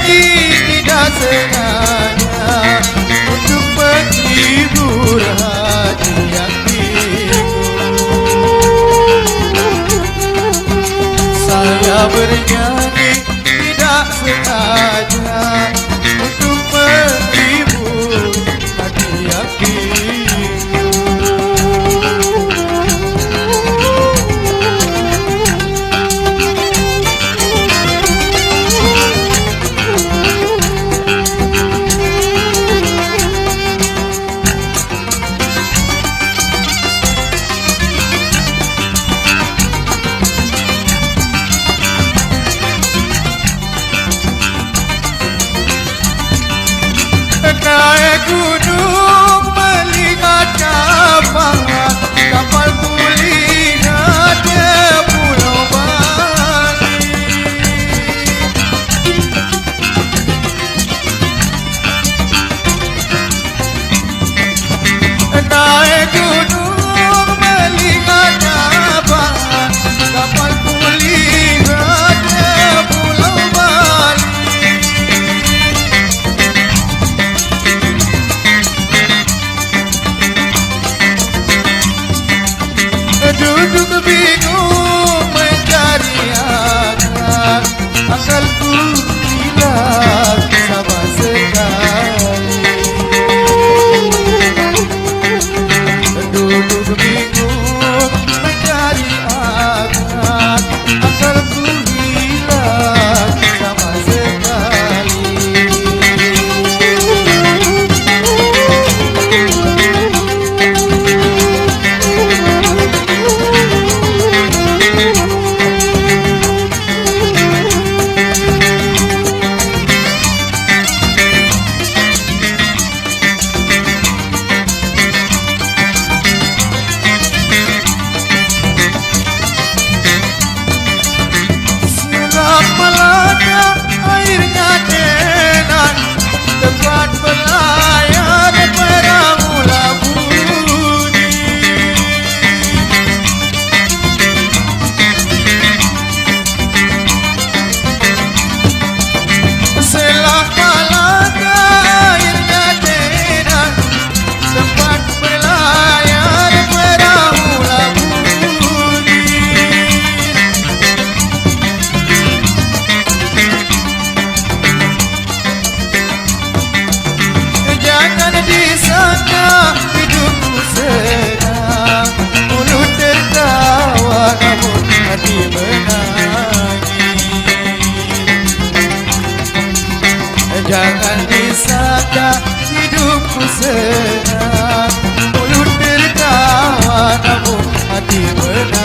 berjanji tidak sengaja untuk menghibur hati hatiku. Saya berjanji tidak sengaja untuk menghibur hati hatiku. Naik gunung melihat kapal kulihat ke Pulau Bali. Naik gunung melihat kapal kulihat ke Pulau Bali. Duduk bingung mencari akal, akalku hilang sama sekali. Duduk bingung mencari akal, akalku hilang sama sekali. Tempat berlayar perahu labuni. Selama-lama airnya tenang, tempat berlayar perahu labuni. Jangan disangka hidupku senang, mulut tertawa namun hati menangis. Jangan disangka hidupku senang, mulut tertawa namun hati menangis.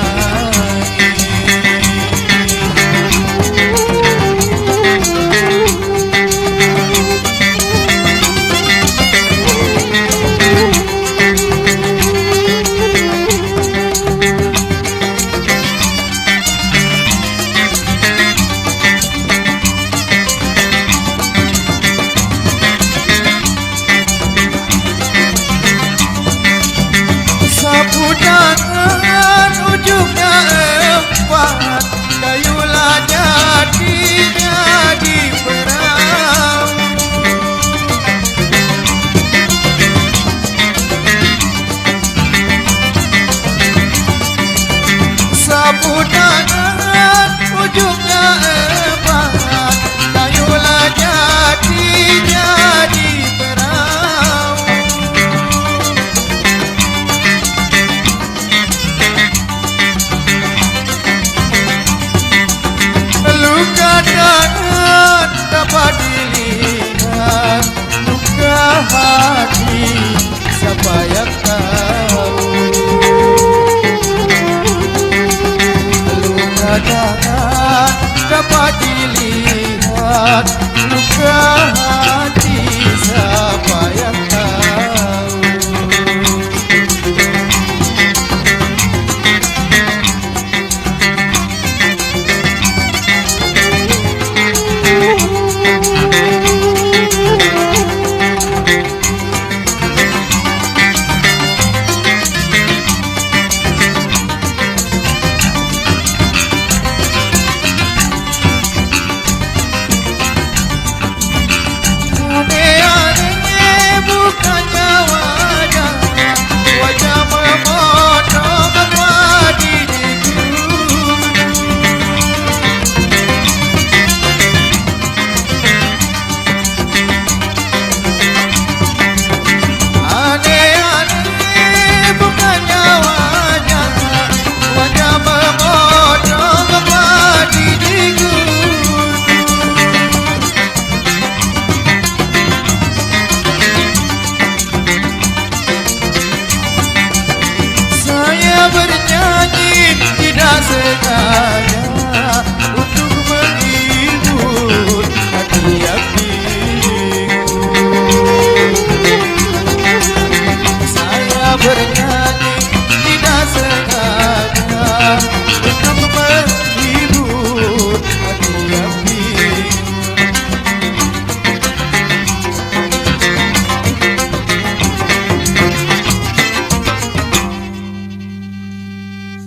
Sapu tangan ujungnya empat, kayulah jadinya di perahu. Sapu tangan ujungnya empat, kayulah jadinya di perahu. Luka tangan dapat dilihat, luka hati siapa yang tahu. Luka tangan dapat dilihat, luka hati siapa yang tahu. bernyanyi tidak sengaja